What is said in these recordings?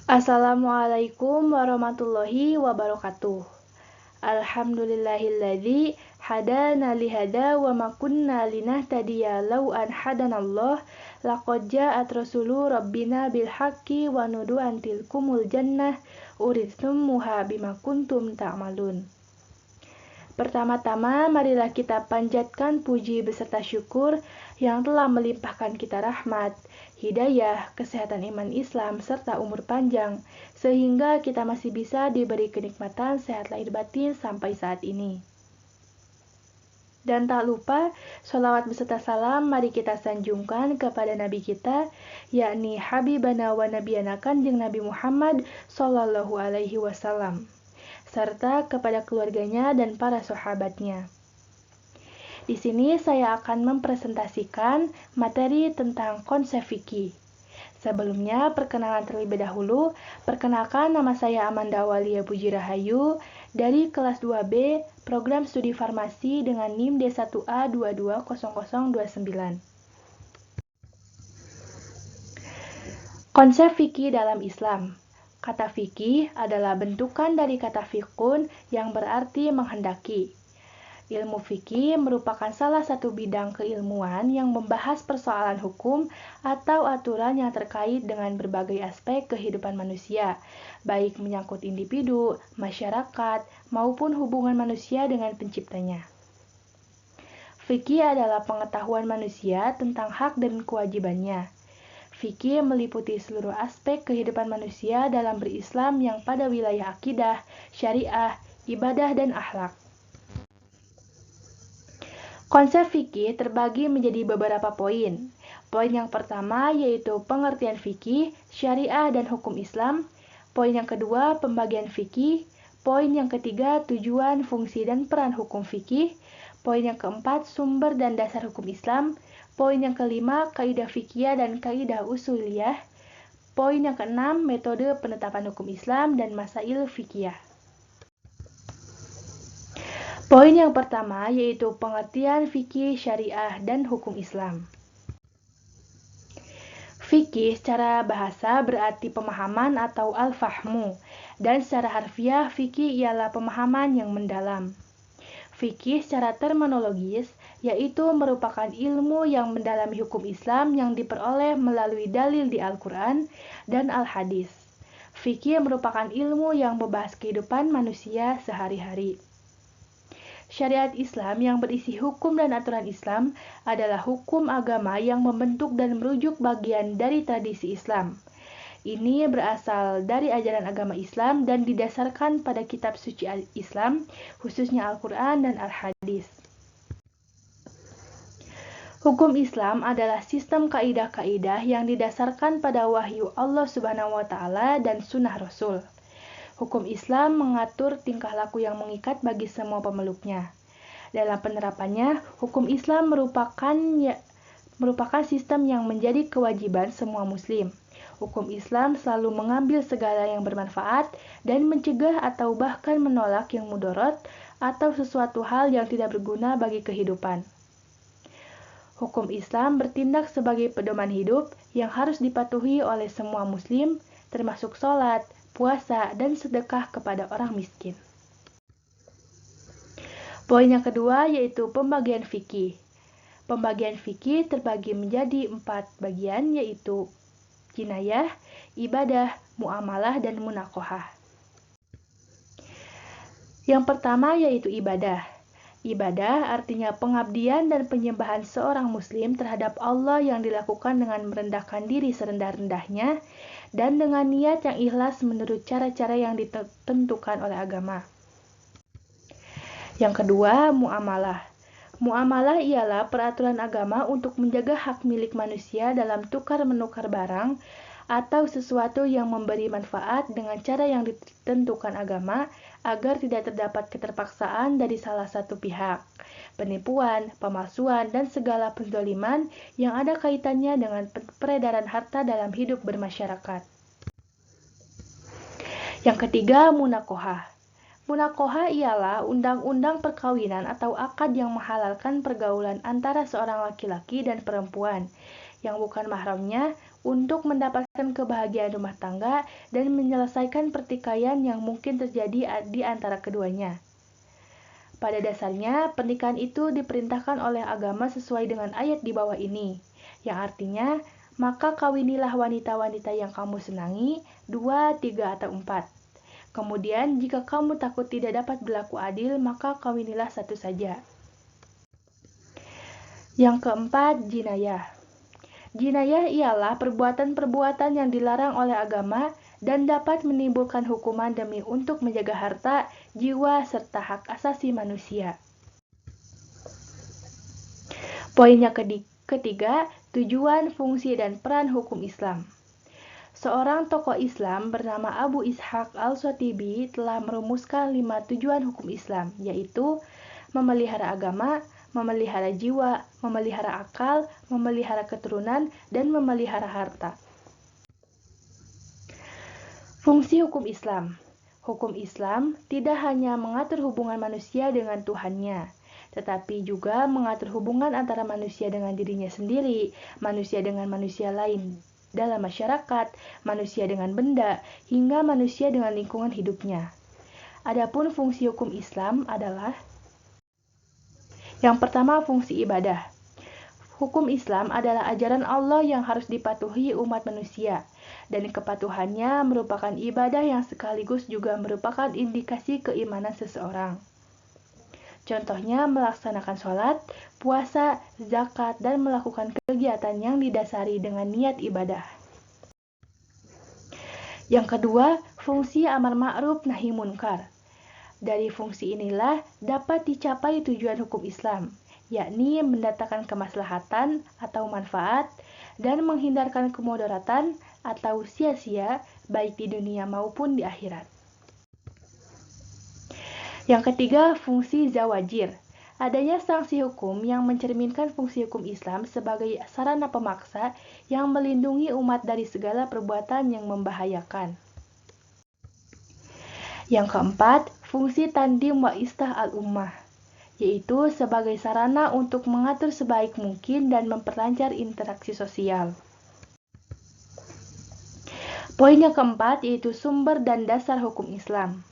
Assalamualaikum warahmatullahi wabarakatuh. Alhamdulillahilladzi hadana lihada wa ma kunna linahtadiya law an hadanallah laqad ja'at rasulu rabbina bil haqqi wa nudu an tilkumul jannah urithumuha bima kuntum ta'malun. Pertama-tama, marilah kita panjatkan puji beserta syukur yang telah melimpahkan kita rahmat, hidayah, kesehatan iman Islam, serta umur panjang, sehingga kita masih bisa diberi kenikmatan sehat lahir batin sampai saat ini. Dan tak lupa, sholawat beserta salam mari kita sanjungkan kepada Nabi kita, yakni Habibana wa Nabiyana Kanjeng Nabi Muhammad Sallallahu Alaihi Wasallam, serta kepada keluarganya dan para sahabatnya. Di sini saya akan mempresentasikan materi tentang konsep fikih. Sebelumnya, perkenalan terlebih dahulu. Perkenalkan, nama saya Amanda Walia Puji Rahayu dari kelas 2B Program Studi Farmasi dengan NIM D1A220029. Konsep fikih dalam Islam. Kata fikih adalah bentukan dari kata fikun yang berarti menghendaki. Ilmu fikih merupakan salah satu bidang keilmuan yang membahas persoalan hukum atau aturan yang terkait dengan berbagai aspek kehidupan manusia, baik menyangkut individu, masyarakat, maupun hubungan manusia dengan penciptanya. Fikih adalah pengetahuan manusia tentang hak dan kewajibannya. Fikih meliputi seluruh aspek kehidupan manusia dalam berislam yang pada wilayah akidah, syariah, ibadah, dan akhlak. Konsep fikih terbagi menjadi beberapa poin. Poin yang pertama yaitu pengertian fikih, syariah, dan hukum Islam. Poin yang kedua, pembagian fikih. Poin yang ketiga, tujuan, fungsi, dan peran hukum fikih. Poin yang keempat, sumber dan dasar hukum Islam. Poin yang kelima, kaidah fikih dan kaidah usuliyah. Poin yang keenam, metode penetapan hukum Islam dan masail fikih. Poin yang pertama yaitu pengertian fikih, syariah, dan hukum Islam. Fikih secara bahasa berarti pemahaman atau al-fahmu, dan secara harfiah fikih ialah pemahaman yang mendalam. Fikih secara terminologis yaitu merupakan ilmu yang mendalami hukum Islam yang diperoleh melalui dalil di Al-Quran dan Al-Hadis. Fikih merupakan ilmu yang membahas kehidupan manusia sehari-hari. Syariat Islam yang berisi hukum dan aturan Islam adalah hukum agama yang membentuk dan merujuk bagian dari tradisi Islam. Ini berasal dari ajaran agama Islam dan didasarkan pada kitab suci Islam, khususnya Al-Quran dan Al-Hadis. Hukum Islam adalah sistem kaidah-kaidah yang didasarkan pada wahyu Allah Subhanahu wa Ta'ala dan sunnah Rasul. Hukum Islam mengatur tingkah laku yang mengikat bagi semua pemeluknya. Dalam penerapannya, hukum Islam merupakan sistem yang menjadi kewajiban semua muslim. Hukum Islam selalu mengambil segala yang bermanfaat dan mencegah atau bahkan menolak yang mudarat atau sesuatu hal yang tidak berguna bagi kehidupan. Hukum Islam bertindak sebagai pedoman hidup yang harus dipatuhi oleh semua muslim, termasuk sholat, puasa, dan sedekah kepada orang miskin. Poin yang kedua yaitu pembagian fikih. Pembagian fikih terbagi menjadi 4 bagian yaitu jinayah, ibadah, muamalah, dan munaqohah. Yang pertama yaitu ibadah. Ibadah artinya pengabdian dan penyembahan seorang muslim terhadap Allah yang dilakukan dengan merendahkan diri serendah-rendahnya dan dengan niat yang ikhlas menurut cara-cara yang ditentukan oleh agama. Yang kedua, muamalah. Muamalah ialah peraturan agama untuk menjaga hak milik manusia dalam tukar-menukar barang atau sesuatu yang memberi manfaat dengan cara yang ditentukan agama agar tidak terdapat keterpaksaan dari salah satu pihak, penipuan, pemalsuan, dan segala penzaliman yang ada kaitannya dengan peredaran harta dalam hidup bermasyarakat. Yang ketiga, munaqohah. Munaqohah ialah undang-undang perkawinan atau akad yang menghalalkan pergaulan antara seorang laki-laki dan perempuan yang bukan mahramnya untuk mendapatkan kebahagiaan rumah tangga dan menyelesaikan pertikaian yang mungkin terjadi di antara keduanya. Pada dasarnya, pernikahan itu diperintahkan oleh agama sesuai dengan ayat di bawah ini, yang artinya, maka kawinilah wanita-wanita yang kamu senangi, 2, 3, atau 4. Kemudian, jika kamu takut tidak dapat berlaku adil, maka kawinilah satu saja. Yang keempat, jinayah. Jinayah ialah perbuatan-perbuatan yang dilarang oleh agama dan dapat menimbulkan hukuman demi untuk menjaga harta, jiwa, serta hak asasi manusia. Poin yang ketiga, tujuan, fungsi, dan peran hukum Islam. Seorang tokoh Islam bernama Abu Ishaq al-Shatibi telah merumuskan 5 tujuan hukum Islam, yaitu memelihara agama, memelihara jiwa, memelihara akal, memelihara keturunan, dan memelihara harta. Fungsi hukum Islam. Hukum Islam tidak hanya mengatur hubungan manusia dengan Tuhannya, tetapi juga mengatur hubungan antara manusia dengan dirinya sendiri, manusia dengan manusia lain dalam masyarakat, manusia dengan benda, hingga manusia dengan lingkungan hidupnya. Adapun fungsi hukum Islam adalah yang pertama, fungsi ibadah. Hukum Islam adalah ajaran Allah yang harus dipatuhi umat manusia, dan kepatuhannya merupakan ibadah yang sekaligus juga merupakan indikasi keimanan seseorang. Contohnya melaksanakan sholat, puasa, zakat, dan melakukan kegiatan yang didasari dengan niat ibadah. Yang kedua, fungsi amar ma'ruf nahi munkar. Dari fungsi inilah dapat dicapai tujuan hukum Islam, yakni mendatangkan kemaslahatan atau manfaat dan menghindarkan kemudaratan atau sia-sia baik di dunia maupun di akhirat. Yang ketiga, fungsi zawajir. Adanya sanksi hukum yang mencerminkan fungsi hukum Islam sebagai sarana pemaksa yang melindungi umat dari segala perbuatan yang membahayakan. Yang keempat, fungsi tandim wa istah al-ummah, yaitu sebagai sarana untuk mengatur sebaik mungkin dan memperlancar interaksi sosial. Poin yang keempat yaitu sumber dan dasar hukum Islam.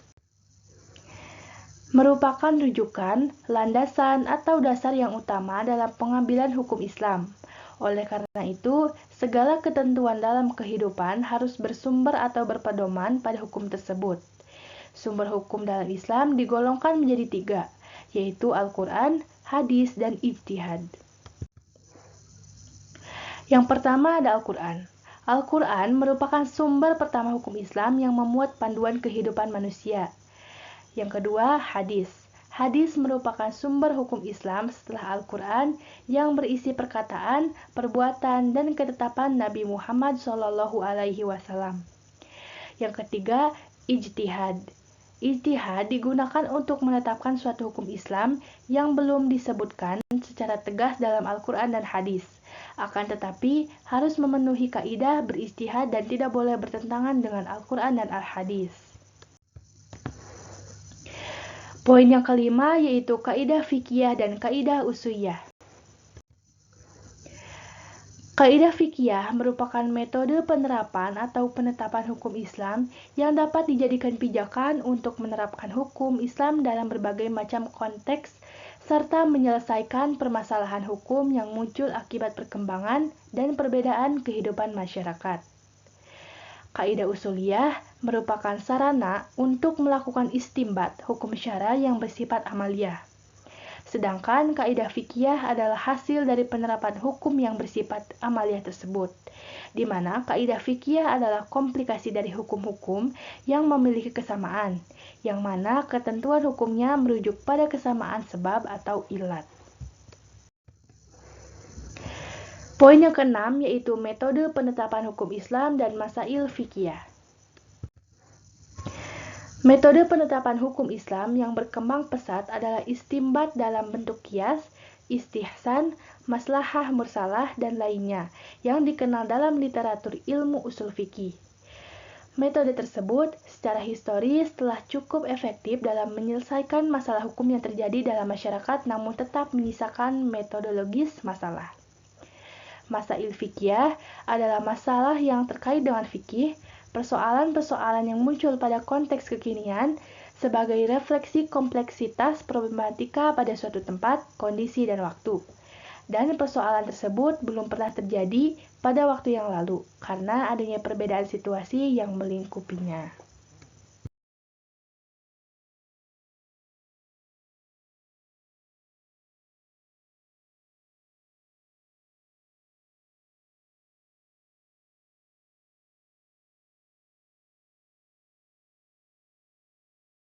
Merupakan rujukan, landasan, atau dasar yang utama dalam pengambilan hukum Islam. Oleh karena itu, segala ketentuan dalam kehidupan harus bersumber atau berpedoman pada hukum tersebut. Sumber hukum dalam Islam digolongkan menjadi 3, yaitu Al-Quran, hadis, dan ijtihad. Yang pertama ada Al-Quran. Al-Quran merupakan sumber pertama hukum Islam yang memuat panduan kehidupan manusia. Yang kedua, hadis. Hadis merupakan sumber hukum Islam setelah Al-Quran yang berisi perkataan, perbuatan, dan ketetapan Nabi Muhammad SAW. Yang ketiga, ijtihad. Ijtihad digunakan untuk menetapkan suatu hukum Islam yang belum disebutkan secara tegas dalam Al-Quran dan hadis. Akan tetapi, harus memenuhi kaidah berijtihad dan tidak boleh bertentangan dengan Al-Quran dan Al-Hadis. Poin yang kelima yaitu kaidah fikih dan kaidah usuliyah. Kaidah fikih merupakan metode penerapan atau penetapan hukum Islam yang dapat dijadikan pijakan untuk menerapkan hukum Islam dalam berbagai macam konteks serta menyelesaikan permasalahan hukum yang muncul akibat perkembangan dan perbedaan kehidupan masyarakat. Kaidah usuliyah merupakan sarana untuk melakukan istimbat hukum syara yang bersifat amaliyah. Sedangkan kaidah fikih adalah hasil dari penerapan hukum yang bersifat amaliyah tersebut, di mana kaidah fikih adalah komplikasi dari hukum-hukum yang memiliki kesamaan, yang mana ketentuan hukumnya merujuk pada kesamaan sebab atau ilat. Poin yang keenam yaitu metode penetapan hukum Islam dan masail fikih. Metode penetapan hukum Islam yang berkembang pesat adalah istimbat dalam bentuk qiyas, istihsan, maslahah mursalah, dan lainnya yang dikenal dalam literatur ilmu usul fikih. Metode tersebut secara historis telah cukup efektif dalam menyelesaikan masalah hukum yang terjadi dalam masyarakat namun tetap menyisakan metodologis masalah. Masail fikih adalah masalah yang terkait dengan fikih, persoalan-persoalan yang muncul pada konteks kekinian sebagai refleksi kompleksitas problematika pada suatu tempat, kondisi, dan waktu. Dan persoalan tersebut belum pernah terjadi pada waktu yang lalu, karena adanya perbedaan situasi yang melingkupinya.